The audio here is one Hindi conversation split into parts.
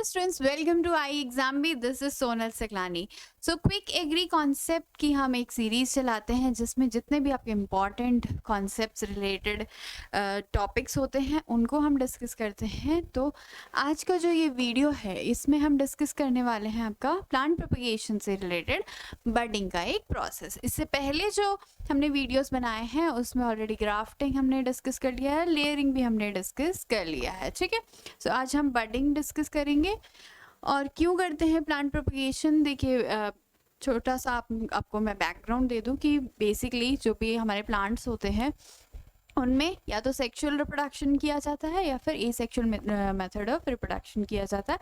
Hello students, welcome to iExamBee. This is Sonal Saklani. So quick agri concept की हम एक सीरीज़ चलाते हैं जिसमें जितने भी आपके इम्पॉर्टेंट कॉन्सेप्ट्स रिलेटेड टॉपिक्स होते हैं उनको हम डिस्कस करते हैं. तो आज का जो ये वीडियो है इसमें हम डिस्कस करने वाले हैं आपका प्लांट प्रोपगेशन से रिलेटेड बडिंग का एक प्रोसेस. इससे पहले जो हमने वीडियोस बनाए हैं उसमें ऑलरेडी ग्राफ्टिंग हमने डिस्कस कर लिया है, लेयरिंग भी हमने डिस्कस कर लिया है. ठीक है, सो आज हम बडिंग डिस्कस करेंगे. और क्यों करते हैं प्लांट प्रोपगेशन, देखिए छोटा सा आपको मैं बैकग्राउंड दे दूं कि बेसिकली जो भी हमारे प्लांट्स होते हैं उनमें या तो सेक्सुअल रिप्रोडक्शन किया जाता है या फिर एसेक्सुअल मेथड ऑफ रिप्रोडक्शन किया जाता है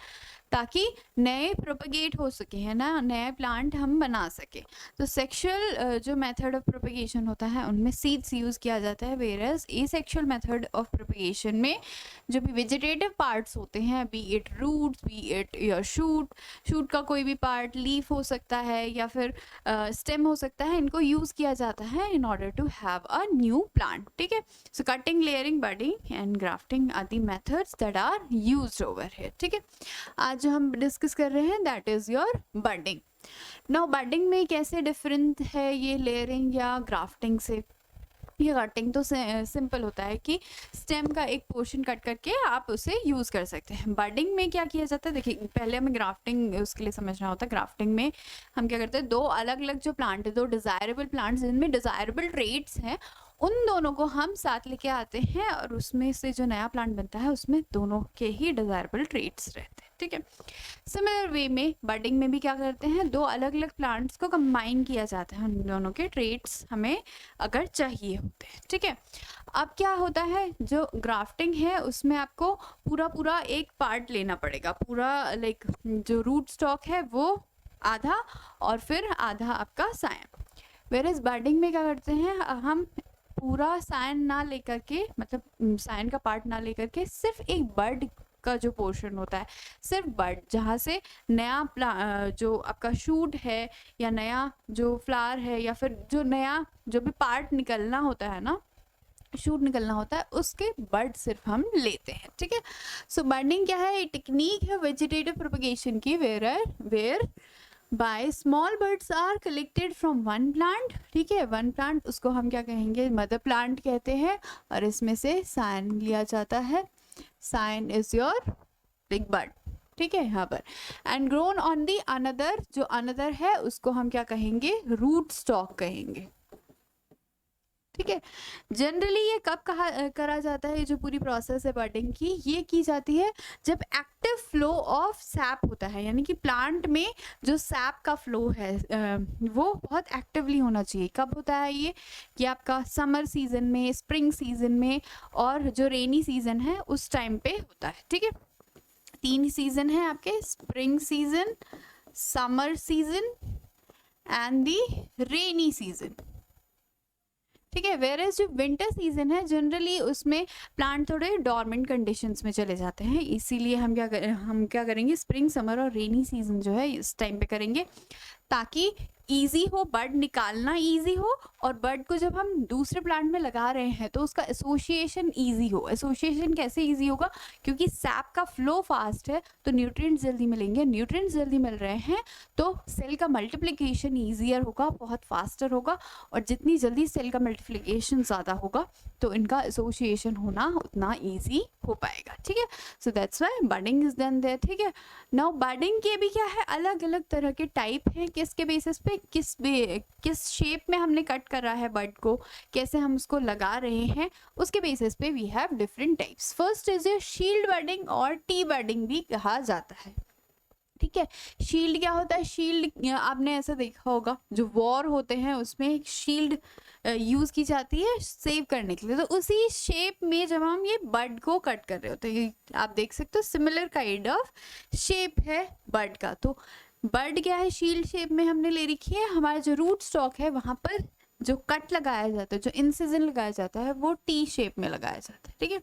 ताकि नए प्रोपगेट हो सके, है ना, नए प्लांट हम बना सके. तो सेक्सुअल जो मेथड ऑफ प्रोपगेशन होता है उनमें सीड्स यूज़ किया जाता है, whereas asexual method of propagation में जो भी वेजिटेटिव पार्ट्स होते हैं, be it roots, be it your shoot का कोई भी पार्ट, लीफ हो सकता है या फिर स्टेम हो सकता है, इनको यूज़ किया जाता है in order to have a new plant. ठीक है, so cutting, layering, budding and grafting are the methods that are used over here. ठीक है, आज जो हम डिस्कस कर रहे हैं that is your budding. Now budding में कैसे डिफरेंट है ये लेयरिंग या ग्राफ्टिंग से. ये कटिंग तो सिंपल होता है कि स्टेम का एक पोर्शन कट करके आप उसे यूज़ कर सकते हैं. बडिंग में क्या किया जाता है, देखिए पहले हमें ग्राफ्टिंग उसके लिए समझना होता है. ग्राफ्टिंग में हम क्या करते हैं, दो अलग अलग जो प्लांट है, दो डिज़ायरेबल प्लांट्स जिनमें डिज़ायरेबल ट्रेट्स हैं, उन दोनों को हम साथ लेके आते हैं और उसमें से जो नया प्लांट बनता है उसमें दोनों के ही डिज़ायरेबल ट्रेट्स रहते हैं. ठीक है, सिमिलर वे में बडिंग में भी क्या करते हैं, दो अलग अलग प्लांट्स को कंबाइन किया जाता है, उन दोनों के ट्रेट्स हमें अगर चाहिए होते हैं. ठीक है, अब क्या होता है, जो ग्राफ्टिंग है उसमें आपको पूरा एक पार्ट लेना पड़ेगा, पूरा लाइक जो रूट स्टॉक है वो आधा और फिर आधा आपका सायन. वेयरएज बडिंग में क्या करते हैं, हम पूरा सायन ना लेकर के, मतलब सायन का पार्ट ना लेकर के सिर्फ एक बड का जो पोर्शन होता है, सिर्फ बड जहाँ से नया जो आपका शूट है या नया जो फ्लावर है या फिर जो नया जो भी पार्ट निकलना होता है ना, शूट निकलना होता है, उसके बड सिर्फ हम लेते हैं. ठीक है, सो बडिंग क्या है, टेक्निक है वेजिटेटिव प्रोपगेशन की where by small buds are collected from one plant. ठीक है, वन प्लांट उसको हम क्या कहेंगे, मदर प्लांट कहते हैं, और इसमें से सायन लिया जाता है. सायन इज योर बिग बड. ठीक है, यहाँ पर and grown on the another, जो अनदर है उसको हम क्या कहेंगे, रूट स्टॉक कहेंगे. ठीक है, जनरली ये कब करा जाता है, जो पूरी प्रोसेस है बडिंग की, ये की जाती है जब एक्टिव फ्लो ऑफ सैप होता है, यानी कि प्लांट में जो सैप का फ्लो है वो बहुत एक्टिवली होना चाहिए. कब होता है ये, कि आपका समर सीजन में, स्प्रिंग सीजन में और जो रेनी सीजन है उस टाइम पे होता है. ठीक है, 3 सीजन है आपके, spring season, summer season and the rainy season. ठीक है, वेयरएज जो विंटर सीजन है जनरली उसमें प्लांट थोड़े डॉर्मेंट कंडीशंस में चले जाते हैं, इसीलिए हम क्या करेंगे, स्प्रिंग, समर और रेनी सीजन जो है इस टाइम पे करेंगे ताकि ईजी हो, बर्ड निकालना ईजी हो, और बर्ड को जब हम दूसरे प्लांट में लगा रहे हैं तो उसका एसोसिएशन ईजी हो. एसोसिएशन कैसे ईजी होगा, क्योंकि सैप का फ्लो फास्ट है तो न्यूट्रिएंट्स जल्दी मिलेंगे, न्यूट्रिएंट्स जल्दी मिल रहे हैं तो सेल का मल्टीप्लिकेशन ईजियर होगा, बहुत फास्टर होगा, और जितनी जल्दी सेल का मल्टीप्लिकेशन ज़्यादा होगा तो इनका एसोसिएशन होना उतना ईजी हो पाएगा. ठीक है, so that's why budding is done there. ठीक है, नाउ बडिंग के भी क्या है, अलग अलग तरह के टाइप हैं, किसके बेसिस पे, किस शेप में हमने कट करा है बड को, कैसे हम उसको लगा रहे हैं, उसके बेसिस पे we have different types. First is ये शील्ड बडिंग और टी बडिंग भी कहा जाता है. ठीक है, शील्ड क्या होता है, शील्ड आपने ऐसा देखा होगा, जो वॉर होते हैं उसमें एक शील्ड यूज़ की जाती है सेव करने के लिए, तो उसी शेप में जब हम ये बड को कट कर रहे होते हैं, आप देख सकते हो सिमिलर काइंड ऑफ शेप है बड का. तो बर्ड क्या है, शील्ड शेप में हमने ले रखी है. हमारा जो रूट स्टॉक है वहाँ पर जो कट लगाया जाता है, जो इंसिजन लगाया जाता है, वो टी शेप में लगाया जाता है. ठीक है,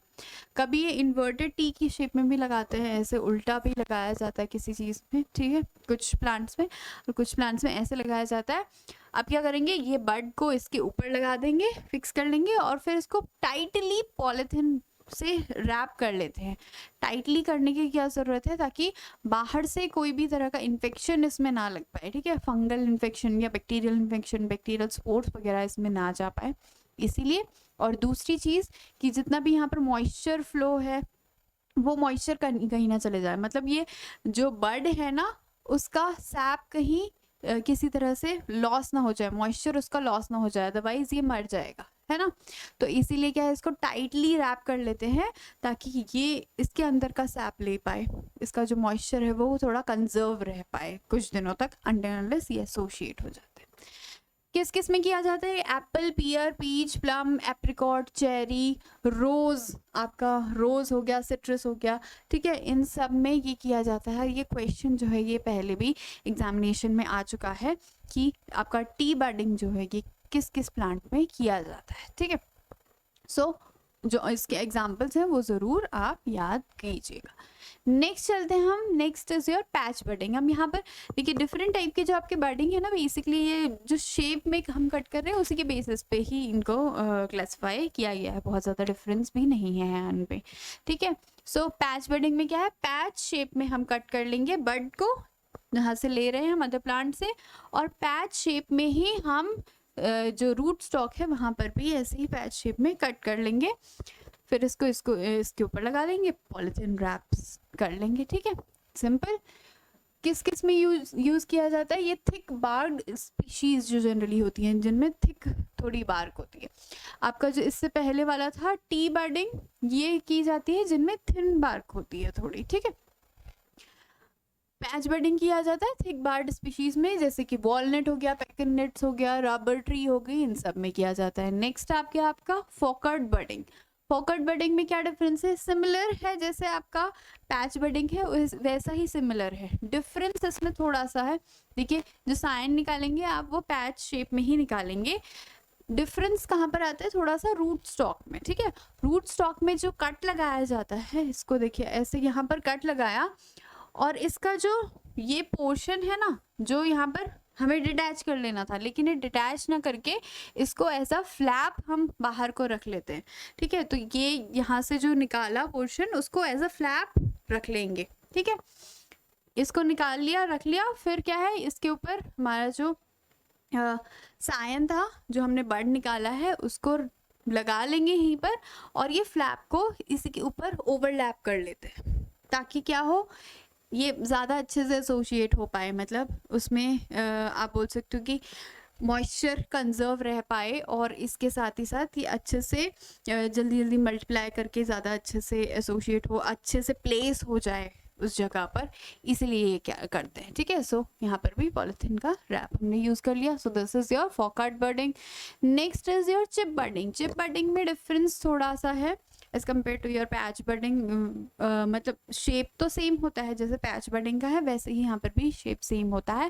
कभी ये इन्वर्टेड टी की शेप में भी लगाते हैं, ऐसे उल्टा भी लगाया जाता है किसी चीज़ में. ठीक है, कुछ प्लांट्स में, और कुछ प्लांट्स में ऐसे लगाया जाता है. अब क्या करेंगे, ये बर्ड को इसके ऊपर लगा देंगे, फिक्स कर लेंगे और फिर इसको टाइटली पॉलीथिन से रैप कर लेते हैं। टाइटली करने की क्या ज़रूरत है, ताकि बाहर से कोई भी तरह का इन्फेक्शन इसमें ना लग पाए, ठीक है, फंगल इन्फेक्शन या बैक्टीरियल इन्फेक्शन, बैक्टीरियल स्पोर्स वगैरह इसमें ना जा पाए, इसीलिए। और दूसरी चीज़ कि जितना भी यहाँ पर मॉइस्चर फ्लो है वो मॉइस्चर कहीं ना चले जाए, मतलब ये जो बड है ना उसका सैप कहीं किसी तरह से लॉस ना हो जाए, मॉइस्चर उसका लॉस ना हो जाए, अदरवाइज ये मर जाएगा, है ना। तो इसीलिए क्या है, इसको टाइटली रैप कर लेते हैं ताकि ये इसके अंदर का सैप ले पाए, इसका जो मॉइस्चर है वो थोड़ा कंजर्व रह पाए कुछ दिनों तक, अनटिल ये एसोशिएट हो जाते हैं। किस किस में किया जाता है, एप्पल, पियर, पीच, प्लम, एप्रिकॉट, चेरी, रोज, आपका रोज हो गया, सिट्रस हो गया, ठीक है, इन सब में ये किया जाता है। ये क्वेश्चन जो है ये पहले भी एग्जामिनेशन में आ चुका है कि आपका टी बडिंग जो है ये किस किस प्लांट में किया जाता है, ठीक है। सो जो इसके एग्जाम्पल्स हैं वो ज़रूर आप याद कीजिएगा। नेक्स्ट चलते हैं हम, next is your patch budding. हम यहाँ पर देखिए डिफरेंट टाइप के जो आपके बडिंग है ना, बेसिकली ये जो शेप में हम कट कर रहे हैं उसी के बेसिस पे ही इनको क्लासिफाई किया गया है, बहुत ज़्यादा डिफरेंस भी नहीं है उन पे, ठीक है। सो पैच बडिंग में क्या है, पैच शेप में हम कट कर लेंगे बड को, जहाँ से ले रहे हैं मदर प्लांट से, और पैच शेप में ही हम जो रूट स्टॉक है वहाँ पर भी ऐसे ही पैच शेप में कट कर लेंगे, फिर इसको इसके ऊपर लगा देंगे, पॉलीथीन रैप्स कर लेंगे, ठीक है, सिंपल। किस किस में यूज किया जाता है, ये थिक बार्ड स्पीशीज जो जनरली होती हैं जिनमें थिक थोड़ी बार्क होती है। आपका जो इससे पहले वाला था टी बडिंग, ये की जाती है जिनमें थिन बार्क होती है थोड़ी, ठीक है। पैच बडिंग किया जाता है थिक बार्ड स्पीशीज में, जैसे कि वॉलनट हो गया, पेकन नट्स हो गया, रबर ट्री हो गई, इन सब में किया जाता है। नेक्स्ट आपका फोकट बडिंग। फोकट बडिंग में क्या डिफरेंस है, सिमिलर है जैसे आपका पैच बडिंग है वैसा ही सिमिलर है, डिफरेंस इसमें थोड़ा सा है। देखिए जो साइन निकालेंगे आप वो पैच शेप में ही निकालेंगे, डिफरेंस कहाँ पर आता है, थोड़ा सा रूट स्टॉक में, ठीक है। रूट स्टॉक में जो कट लगाया जाता है, इसको देखिए ऐसे यहाँ पर कट लगाया, और इसका जो ये पोर्शन है ना जो यहाँ पर हमें डिटैच कर लेना था, लेकिन ये डिटैच ना करके इसको ऐसा फ्लैप हम बाहर को रख लेते हैं, ठीक है। तो ये यहाँ से जो निकाला पोर्शन उसको एज अ फ्लैप रख लेंगे, ठीक है। इसको निकाल लिया, रख लिया, फिर क्या है इसके ऊपर हमारा जो सायन था जो हमने बड निकाला है उसको लगा लेंगे यहीं पर, और ये फ्लैप को इसी के ऊपर ओवरलैप कर लेते हैं ताकि क्या हो, ये ज़्यादा अच्छे से एसोशिएट हो पाए, मतलब उसमें आप बोल सकते हो कि मॉइस्चर कंजर्व रह पाए, और इसके साथ ही साथ ये अच्छे से जल्दी जल्दी मल्टीप्लाई करके ज़्यादा अच्छे से एसोशिएट हो, अच्छे से प्लेस हो जाए उस जगह पर, इसीलिए ये क्या करते हैं, ठीक है। सो यहाँ पर भी पॉलिथीन का रैप हमने यूज़ कर लिया। So this is your forkert budding. Next is your chip budding. Chip budding में डिफरेंस थोड़ा सा है as compare to your patch budding, मतलब शेप तो सेम होता है जैसे पैच बडिंग का है, वैसे ही यहाँ पर भी शेप सेम होता है।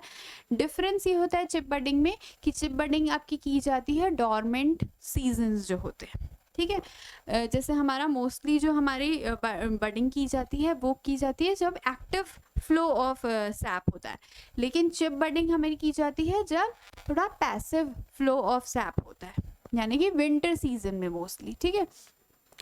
डिफरेंस ये होता है चिप बडिंग में कि चिप बडिंग आपकी की जाती है डॉर्मेंट सीजन्स जो होते हैं, ठीक है। जैसे हमारा मोस्टली जो हमारी बडिंग की जाती है वो की जाती है जब एक्टिव फ्लो ऑफ सैप होता है, लेकिन चिप बडिंग हमारी की जाती है जब थोड़ा पैसिव फ्लो ऑफ सैप होता है, यानी कि विंटर सीजन में मोस्टली, ठीक है।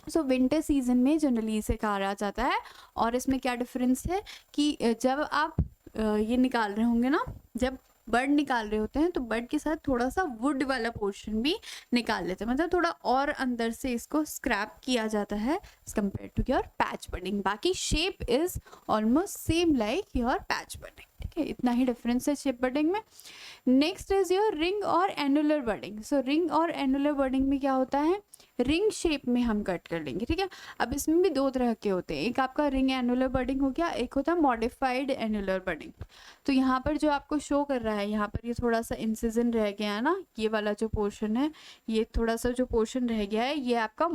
सो विंटर सीजन में जनरली इसे कहा जाता है। और इसमें क्या डिफरेंस है कि जब आप ये निकाल रहे होंगे ना, जब बर्ड निकाल रहे होते हैं तो बर्ड के साथ थोड़ा सा वुड वाला पोर्शन भी निकाल लेते हैं, मतलब थोड़ा और अंदर से इसको स्क्रैप किया जाता है as compare to your patch budding. बाकी shape is almost same like your patch budding, ठीक है, इतना ही डिफरेंस है शेप बडिंग में। नेक्स्ट इज योर रिंग और एनुलर बडिंग। सो रिंग और एनुलर बडिंग में क्या होता है, रिंग शेप में हम कट कर लेंगे, ठीक है। अब इसमें भी दो तरह के होते हैं, एक आपका रिंग एनुलर बडिंग हो गया, एक होता है मॉडिफाइड एनुलर बडिंग। तो यहाँ पर जो आपको शो कर रहा है, यहाँ पर ये थोड़ा सा इंसिजन रह गया है ना, ये वाला जो पोर्शन है, ये थोड़ा सा जो पोर्शन रह गया है, ये आपका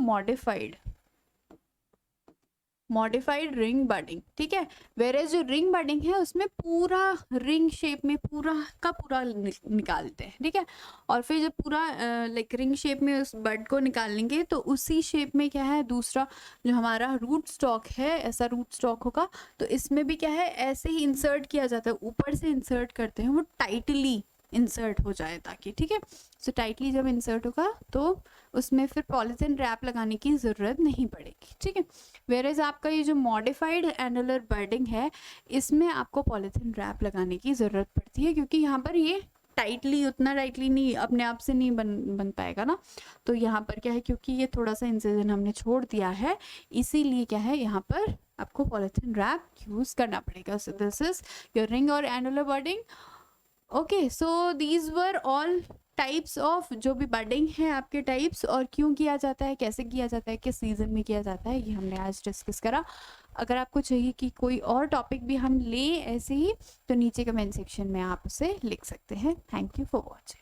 मॉडिफाइड रिंग बडिंग, ठीक है। वेयर जो रिंग बडिंग है उसमें पूरा रिंग शेप में पूरा का पूरा निकालते हैं, ठीक है। और फिर जब पूरा लाइक रिंग शेप में उस बड को निकालेंगे तो उसी शेप में क्या है, दूसरा जो हमारा रूट स्टॉक है ऐसा रूट स्टॉक होगा, तो इसमें भी क्या है ऐसे ही इंसर्ट किया जाता है, ऊपर से इंसर्ट करते हैं वो टाइटली, इंसर्ट हो जाए ताकि, ठीक है। सो टाइटली जब इंसर्ट होगा तो उसमें फिर पॉलीथिन रैप लगाने की ज़रूरत नहीं पड़ेगी, ठीक है। वेयरएज आपका ये जो मॉडिफाइड एनुलर बर्डिंग है, इसमें आपको पॉलीथिन रैप लगाने की ज़रूरत पड़ती है, क्योंकि यहाँ पर ये टाइटली, उतना टाइटली नहीं, अपने आप से नहीं बन पाएगा ना। तो यहाँ पर क्या है, क्योंकि ये थोड़ा सा इंसिजन हमने छोड़ दिया है, इसीलिए क्या है, यहाँ पर आपको पॉलीथिन रैप यूज़ करना पड़ेगा। So this is your ring और annular budding. Okay, so these were all types of, जो भी बर्डिंग है आपके टाइप्स, और क्यों किया जाता है, कैसे किया जाता है, किस सीजन में किया जाता है, ये हमने आज डिस्कस करा। अगर आपको चाहिए कि कोई और टॉपिक भी हम लें ऐसे ही, तो नीचे कमेंट सेक्शन में आप उसे लिख सकते हैं। Thank you for watching.